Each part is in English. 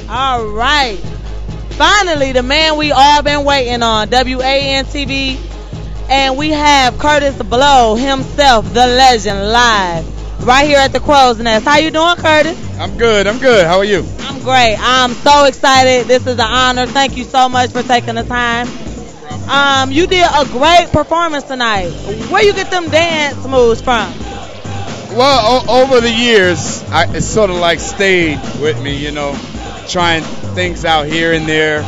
All right. Finally, the man we all been waiting on, WAENtv, and we have Kurtis Blow himself, the legend, live right here at the Crowsnest. How you doing, Kurtis? I'm good. How are you? I'm great. I'm so excited. This is an honor. Thank you so much for taking the time. You did a great performance tonight. Where you get them dance moves from? Well, over the years, it sort of like stayed with me, you know, trying things out here and there.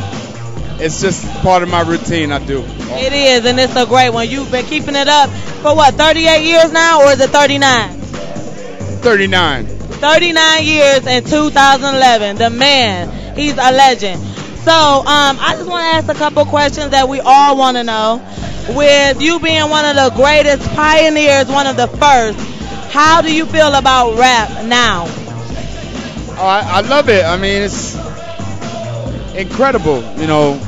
It's just part of my routine I do. It is, and it's a great one. You've been keeping it up for what, 38 years now, or is it 39? 39. 39 years in 2011. The man, he's a legend. So I just want to ask a couple questions that we all want to know. With you being one of the greatest pioneers, one of the first, how do you feel about rap now? Oh, I love it. I mean, it's incredible. You know,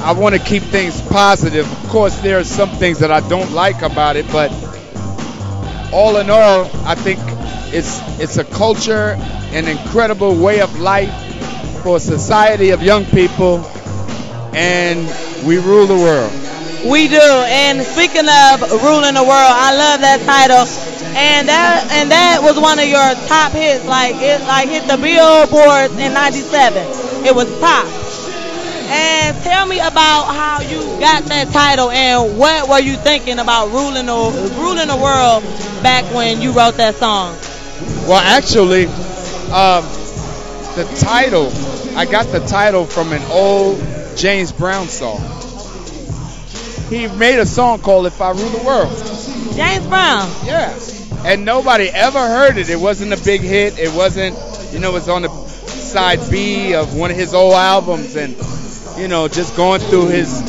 I want to keep things positive. Of course, there are some things that I don't like about it, but all in all, I think it's a culture, an incredible way of life for a society of young people, and we rule the world. We do. And speaking of ruling the world, I love that title. And that was one of your top hits. It hit the billboards in '97. It was top. And tell me about how you got that title and what were you thinking about ruling the world back when you wrote that song? Well, actually, the title, I got the title from an old James Brown song. He made a song called If I Rule the World. James Brown? Yeah. And nobody ever heard it. It wasn't a big hit. It wasn't, you know, it was on the side B of one of his old albums. And, you know, just going through his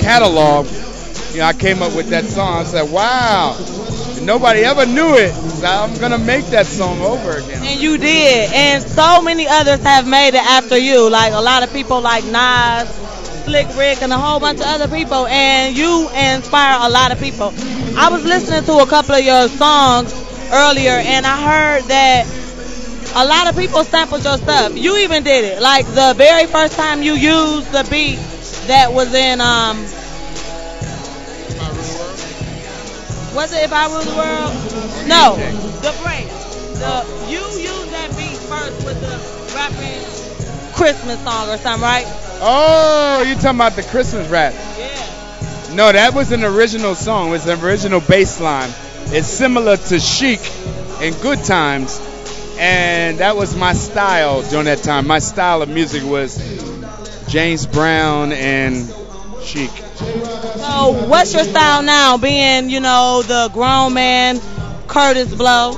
catalog, you know, I came up with that song. I said, wow. And nobody ever knew it. So I'm going to make that song over again. And you did. And so many others have made it after you. Like a lot of people like Nas, Slick Rick, and a whole bunch of other people, and you inspire a lot of people. I was listening to a couple of your songs earlier, and I heard that a lot of people sampled your stuff. You even did it. Like the very first time you used the beat that was in was it If I Rule the World? No, the break. You used that beat first with the rapping Christmas song or something, right? Oh, you talking about the Christmas rap? Yeah. No, that was an original song. It was an original bass line. It's similar to Chic in Good Times, and that was my style during that time. My style of music was James Brown and Chic. So what's your style now, being, you know, the grown man, Kurtis Blow?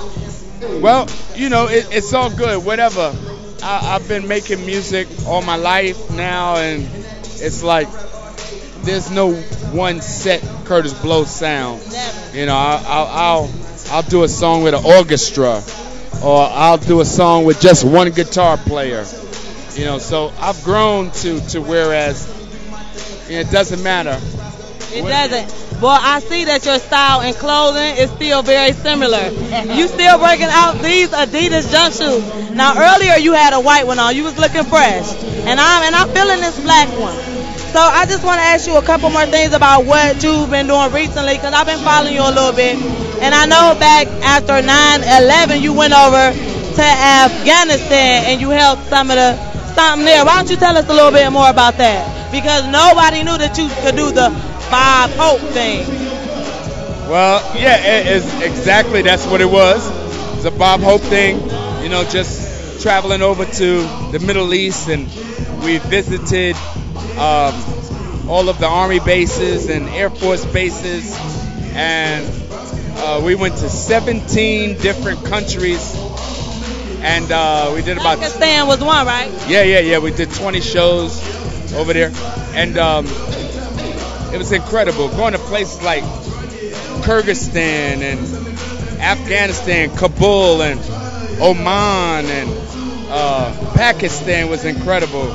Well, you know, it's all good, whatever. I've been making music all my life now, and it's like there's no one set Kurtis Blow sound. Never. You know, I'll do a song with an orchestra, or I'll do a song with just one guitar player. You know, so I've grown to whereas it doesn't matter. It doesn't. Well, I see that your style and clothing is still very similar. You still breaking out these Adidas jump shoes. Now earlier you had a white one on. You was looking fresh, and I'm feeling this black one. So I just want to ask you a couple more things about what you've been doing recently, because I've been following you a little bit, and I know back after 9/11 you went over to Afghanistan and you helped something there. Why don't you tell us a little bit more about that? Because nobody knew that you could do the Bob Hope thing. Well, yeah, it's exactly, that's what it was. It's a Bob Hope thing, you know, just traveling over to the Middle East, and we visited all of the Army bases and Air Force bases, and we went to 17 different countries, and we did about... Pakistan was one, right? Yeah, we did 20 shows over there, and it was incredible. Going to places like Kyrgyzstan and Afghanistan, Kabul and Oman and Pakistan was incredible.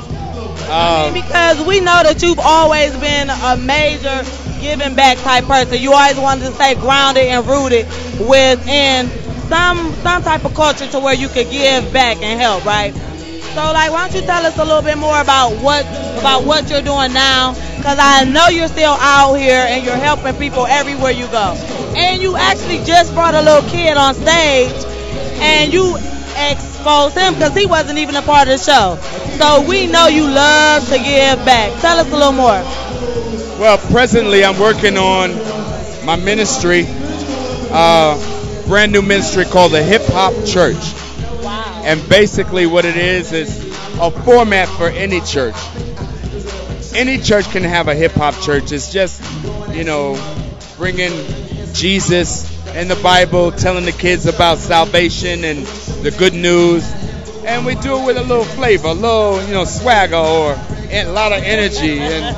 Because we know that you've always been a major giving back type person. You always wanted to stay grounded and rooted within some type of culture to where you could give back and help, right? So, like, why don't you tell us a little bit more about what you're doing now? Because I know you're still out here and you're helping people everywhere you go. And you actually just brought a little kid on stage and you exposed him because he wasn't even a part of the show. So we know you love to give back. Tell us a little more. Well, presently I'm working on my ministry, brand new ministry called the Hip Hop Church. Wow. And basically what it is a format for any church. Any church can have a hip hop church. It's just, bringing Jesus and the Bible, telling the kids about salvation and the good news. And we do it with a little flavor, a little, swagger or a lot of energy. And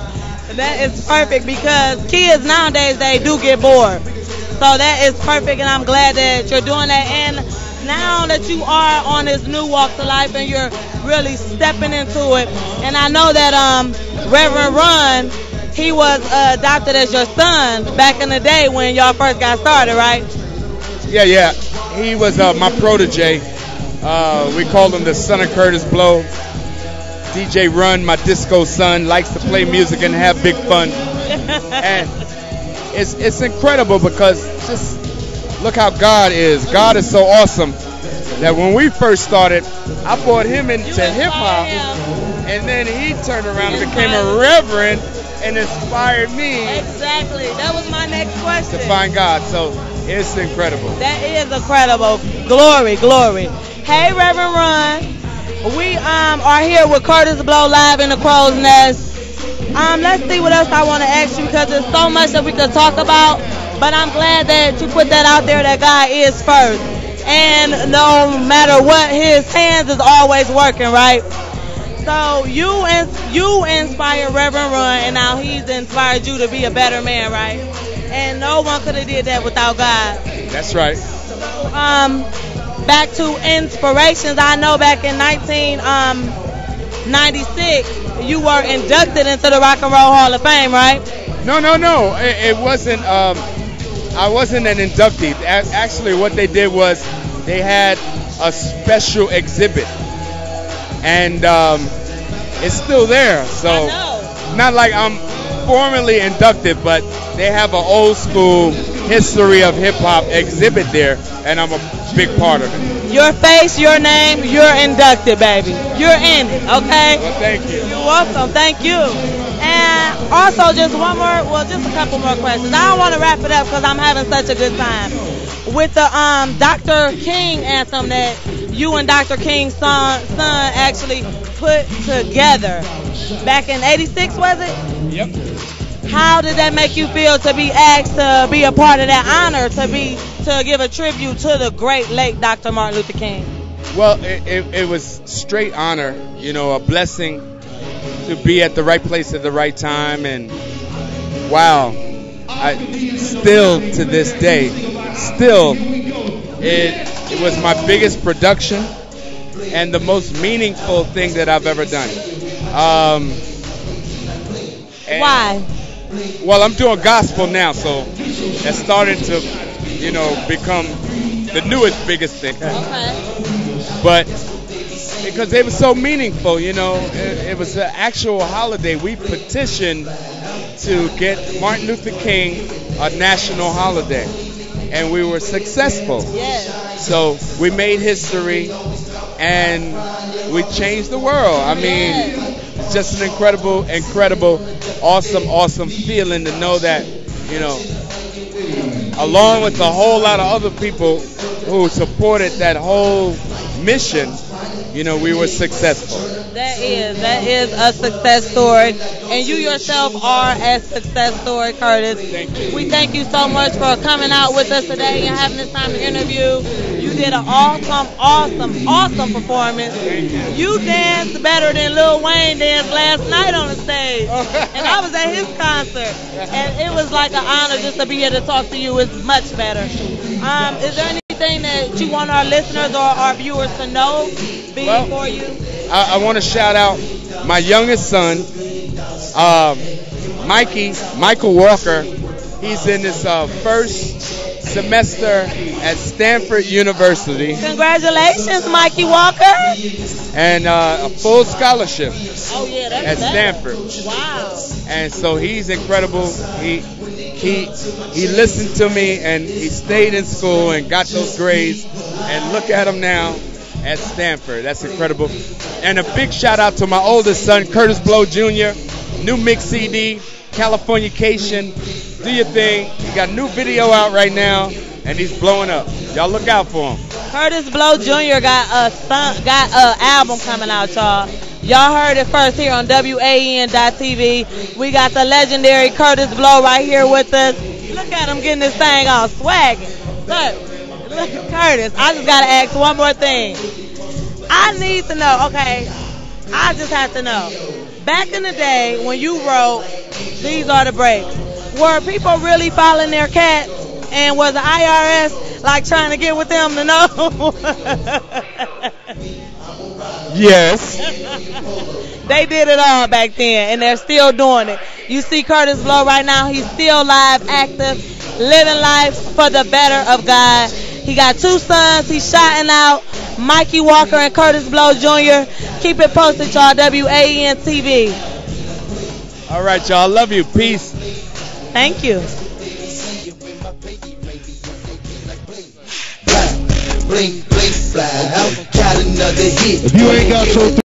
that is perfect because kids nowadays, they do get bored. So that is perfect, and I'm glad that you're doing that. And now that you are on this new walk to life and you're really stepping into it, and I know that Reverend Ron, he was adopted as your son back in the day when y'all first got started, right? Yeah. He was my protege. We called him the son of Kurtis Blow. DJ Run, my disco son, likes to play music and have big fun. And it's incredible because just look how God is. God is so awesome that when we first started, I brought him into hip-hop, and then he turned around and became a reverend and inspired me. Exactly. That was my next question. To find God. So it's incredible. That is incredible. Glory, glory. Hey, Reverend Ron. We are here with Kurtis Blow live in the Crow's Nest. Let's see what else I want to ask you because there's so much that we could talk about. But I'm glad that you put that out there that God is first. And no matter what, his hands is always working, right? So you inspired Reverend Ron, and now he's inspired you to be a better man, right? And no one could have did that without God. That's right. Back to inspirations. I know back in 1996, you were inducted into the Rock and Roll Hall of Fame, right? No. It wasn't. I wasn't an inductee. Actually, what they did was they had a special exhibit, and it's still there. So not like I'm formally inducted, but they have an old school history of hip hop exhibit there, and I'm a big part of it. Your face, your name, you're inducted, baby. You're in it, okay? Well, thank you. You're welcome. Thank you. And also, just a couple more questions. I don't want to wrap it up because I'm having such a good time. With the Dr. King anthem that you and Dr. King's son actually put together back in '86, was it? Yep. How did that make you feel to be asked to be a part of that honor, to give a tribute to the great late Dr. Martin Luther King? Well, it was straight honor, a blessing to be at the right place at the right time, and wow, I still to this day, it was my biggest production and the most meaningful thing that I've ever done. Why? Well, I'm doing gospel now, so that's starting to, become the newest biggest thing. Okay. But because it was so meaningful, it was an actual holiday. We petitioned to get Martin Luther King a national holiday, and we were successful. Yes. So we made history, and we changed the world. I mean, it's just an incredible, awesome feeling to know that, along with a whole lot of other people who supported that whole mission, we were successful. That is a success story, and you yourself are a success story, Kurtis. Thank you. We thank you so much for coming out with us today and having this time to interview. You did an awesome performance. Thank you. You danced better than Lil Wayne danced last night on the stage, and I was at his concert, and it was like an honor just to be here to talk to you. It's much better. Is there anything that you want our listeners or our viewers to know before you? I want to shout out my youngest son, Michael Walker. He's in his first semester at Stanford University. Congratulations, Mikey Walker. And a full scholarship That's at Stanford. Wow. And so he's incredible. He listened to me and he stayed in school and got those grades. And look at him now at Stanford. That's incredible. And a big shout out to my oldest son, Kurtis Blow Jr. New mix CD, Californication. Do your thing. He got a new video out right now, and he's blowing up. Y'all look out for him. Kurtis Blow Jr. got a album coming out, y'all. Y'all heard it first here on WAEN.tv. We got the legendary Kurtis Blow right here with us. Look at him getting this thing all swagging. Look at Kurtis. I just got to ask one more thing. I need to know, okay, I just have to know. Back in the day when you wrote These Are the Breaks, were people really following their cats? And was the IRS like trying to get with them to know? Yes. They did it all back then, and they're still doing it. You see Kurtis Blow right now, he's still live, active, living life for the better of God. He got 2 sons, he's shouting out Mikey Walker and Kurtis Blow Jr. Keep it posted, y'all, WAENtv. All right, y'all. Love you. Peace. Thank you. Blink, blink, fly out, got another hit. If you ain't got your